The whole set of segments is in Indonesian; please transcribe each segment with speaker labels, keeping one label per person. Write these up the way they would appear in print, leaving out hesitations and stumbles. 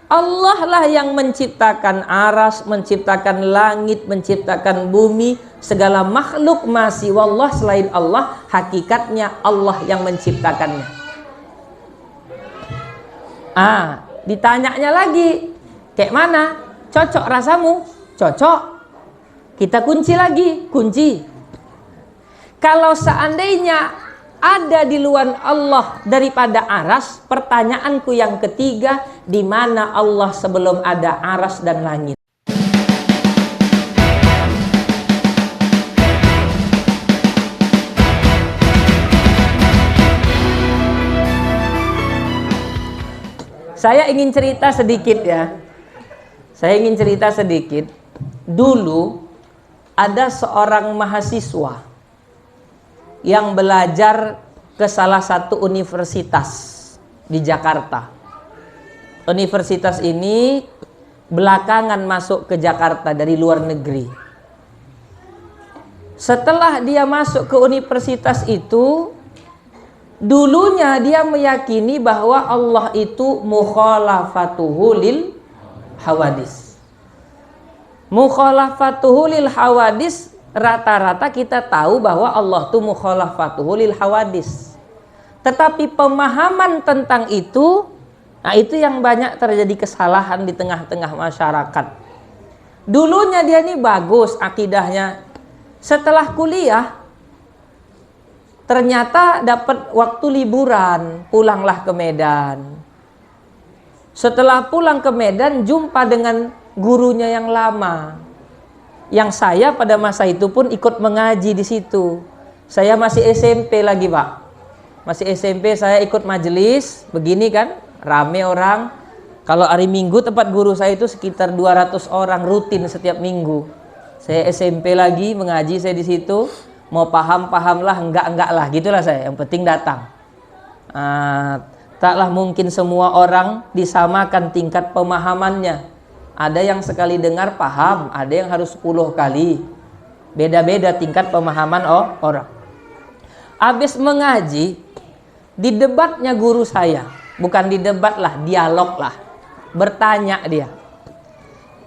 Speaker 1: Allah lah yang menciptakan aras, menciptakan langit, menciptakan bumi, segala makhluk masih wallah selain Allah, hakikatnya Allah yang menciptakannya. Ditanyanya lagi, kayak mana? Cocok rasamu? Cocok. Kita kunci lagi, kunci. Kalau seandainya ada di luar Allah daripada aras, pertanyaanku yang ketiga, di mana Allah sebelum ada aras dan langit? Saya ingin cerita sedikit ya. Saya ingin cerita sedikit. Dulu ada seorang mahasiswa yang belajar ke salah satu universitas di Jakarta. Universitas ini belakangan masuk ke Jakarta dari luar negeri. Setelah dia masuk ke universitas itu, dulunya dia meyakini bahwa Allah itu mukhalafatuhu lil hawadis. Mukhalafatuhu lil hawadis, rata-rata kita tahu bahwa Allah itu mukhalafatuhu lil hawadis. Tetapi pemahaman tentang itu, itu yang banyak terjadi kesalahan di tengah-tengah masyarakat. Dulunya dia ini bagus akidahnya. Setelah kuliah, ternyata dapat waktu liburan, pulanglah ke Medan. Setelah pulang ke Medan, jumpa dengan gurunya yang lama. Yang saya pada masa itu pun ikut mengaji di situ. Saya masih SMP lagi, Pak. Masih SMP, saya ikut majelis, begini kan, rame orang. Kalau hari Minggu tempat guru saya itu sekitar 200 orang rutin setiap minggu. Saya SMP lagi mengaji saya di situ. Mau paham-pahamlah, enggak lah, gitulah saya. Yang penting datang. Taklah mungkin semua orang disamakan tingkat pemahamannya. Ada yang sekali dengar paham, ada yang harus 10 kali. Beda-beda tingkat pemahaman orang. Habis mengaji, di debatnya guru saya, bukan di debat lah, dialog lah. Bertanya dia,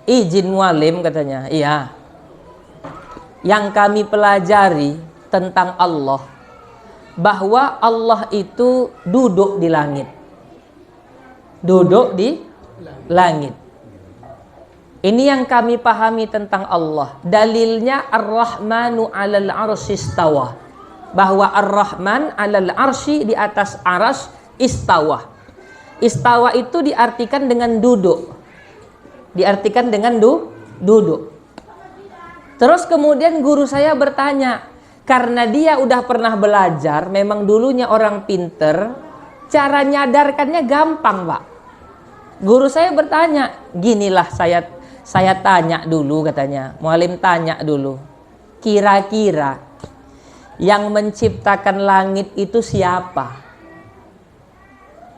Speaker 1: izin mualim katanya, iya. Yang kami pelajari tentang Allah, bahwa Allah itu duduk di langit. Duduk di langit. Ini yang kami pahami tentang Allah. Dalilnya Ar-Rahmanu 'alal 'arsy istawa. Bahwa Ar-Rahman 'alal 'arsy, di atas aras, istawa. Istawa itu diartikan dengan duduk. Diartikan dengan duduk. Terus kemudian guru saya bertanya, karena dia udah pernah belajar, memang dulunya orang pinter, cara nyadarkannya gampang, Pak. Guru saya bertanya, ginilah saya tanya dulu katanya, mualim tanya dulu, kira-kira yang menciptakan langit itu siapa?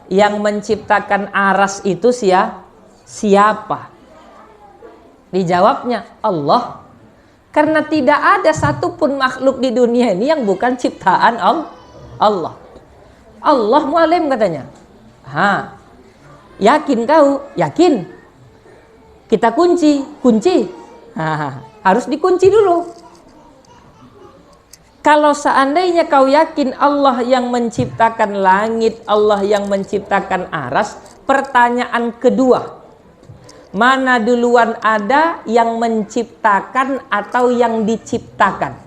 Speaker 1: Yang menciptakan aras itu siapa? Dijawabnya Allah. Karena tidak ada satupun makhluk di dunia ini yang bukan ciptaan Allah. Allah mualim katanya. Yakin kau? Yakin. Kita kunci. Harus dikunci dulu. Kalau seandainya kau yakin Allah yang menciptakan langit, Allah yang menciptakan aras, pertanyaan kedua, mana duluan ada yang menciptakan atau yang diciptakan?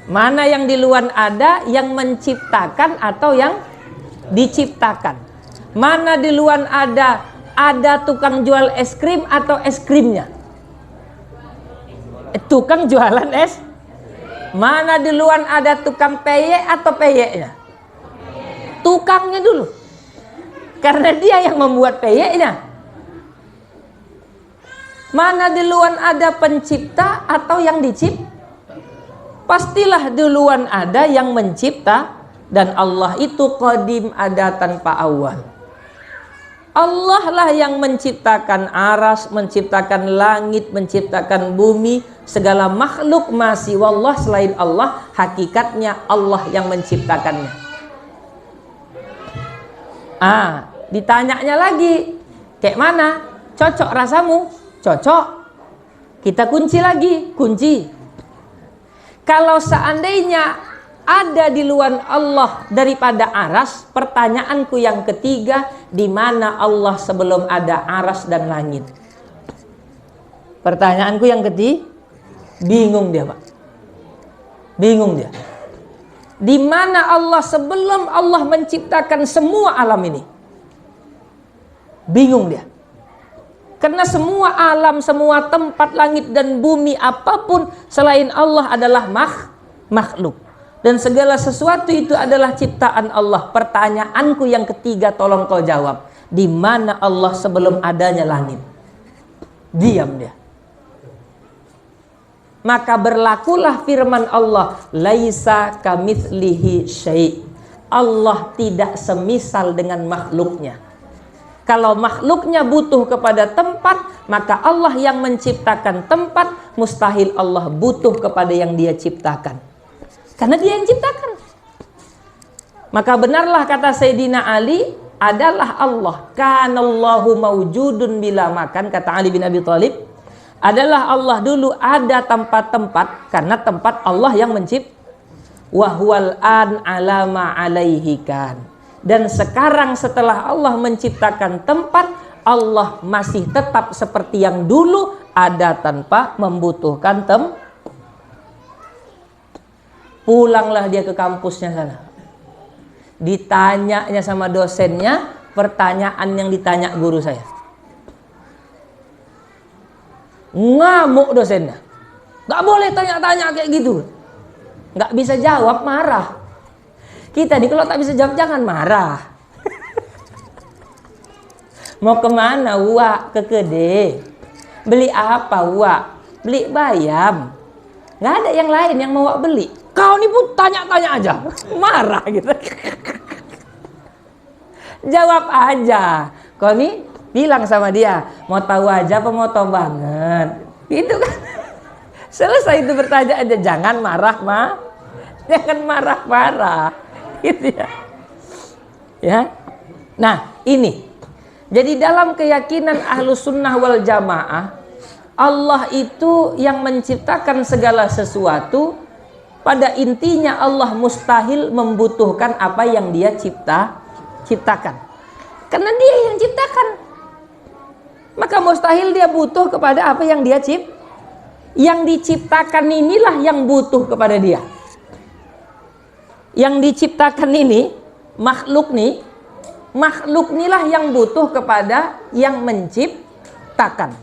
Speaker 1: Mana yang duluan ada yang menciptakan atau yang diciptakan? Mana duluan ada tukang jual es krim atau es krimnya? Tukang jualan es. Mana duluan ada tukang peyek atau peyeknya? Tukangnya dulu. Karena dia yang membuat peyeknya. Mana duluan ada pencipta atau yang dicipta? Pastilah duluan ada yang mencipta. Dan Allah itu qadim, ada tanpa awal. Allah lah yang menciptakan aras, menciptakan langit, menciptakan bumi, segala makhluk masih wallah selain Allah, hakikatnya Allah yang menciptakannya. Ditanyanya lagi, kayak mana? Cocok rasamu? Cocok. Kita kunci lagi, kunci. Kalau seandainya ada di luar Allah daripada aras, pertanyaanku yang ketiga, di mana Allah sebelum ada aras dan langit? Pertanyaanku yang ketiga, bingung dia, Pak. Bingung dia. Di mana Allah sebelum Allah menciptakan semua alam ini? Bingung dia. Karena semua alam, semua tempat, langit dan bumi, apapun selain Allah adalah makhluk. Dan segala sesuatu itu adalah ciptaan Allah. Pertanyaanku yang ketiga, tolong kau jawab. Di mana Allah sebelum adanya langit? Diam dia. Maka berlakulah firman Allah, laisa kamitslihi syai'. Allah tidak semisal dengan makhluknya. Kalau makhluknya butuh kepada tempat, maka Allah yang menciptakan tempat, mustahil Allah butuh kepada yang Dia ciptakan. Karena Dia yang ciptakan. Maka benarlah kata Sayyidina Ali, adalah Allah. Kanallahu mawjudun bila makan, kata Ali bin Abi Thalib. Adalah Allah dulu ada tempat-tempat, karena tempat Allah yang mencipta. Wahwal an alama alaihi kan. Dan sekarang setelah Allah menciptakan tempat, Allah masih tetap seperti yang dulu ada tanpa membutuhkan tempat. Pulanglah dia ke kampusnya sana. Ditanyanya sama dosennya pertanyaan yang ditanya guru saya. Ngamuk dosennya. Gak boleh tanya-tanya kayak gitu. Gak bisa jawab, marah. Kita nih kalau tak bisa jawab jangan marah. Mau kemana? Wak, ke Kede. Beli apa, Wak? Beli bayam. Gak ada yang lain yang mau Wak beli. Kau nih pun tanya-tanya aja. Marah gitu. Jawab aja. Kau nih bilang sama dia, mau tahu aja apa mau tahu banget. Gitu kan. Selesai itu bertanya aja, jangan marah, jangan marah-marah. Gitu ya. Ya. Nah, ini. Jadi dalam keyakinan Ahlus Sunnah wal Jamaah, Allah itu yang menciptakan segala sesuatu. Pada intinya Allah mustahil membutuhkan apa yang Dia ciptakan. Karena Dia yang ciptakan. Maka mustahil Dia butuh kepada apa yang Dia ciptakan. Yang diciptakan inilah yang butuh kepada Dia. Yang diciptakan ini, makhluk inilah yang butuh kepada yang menciptakan.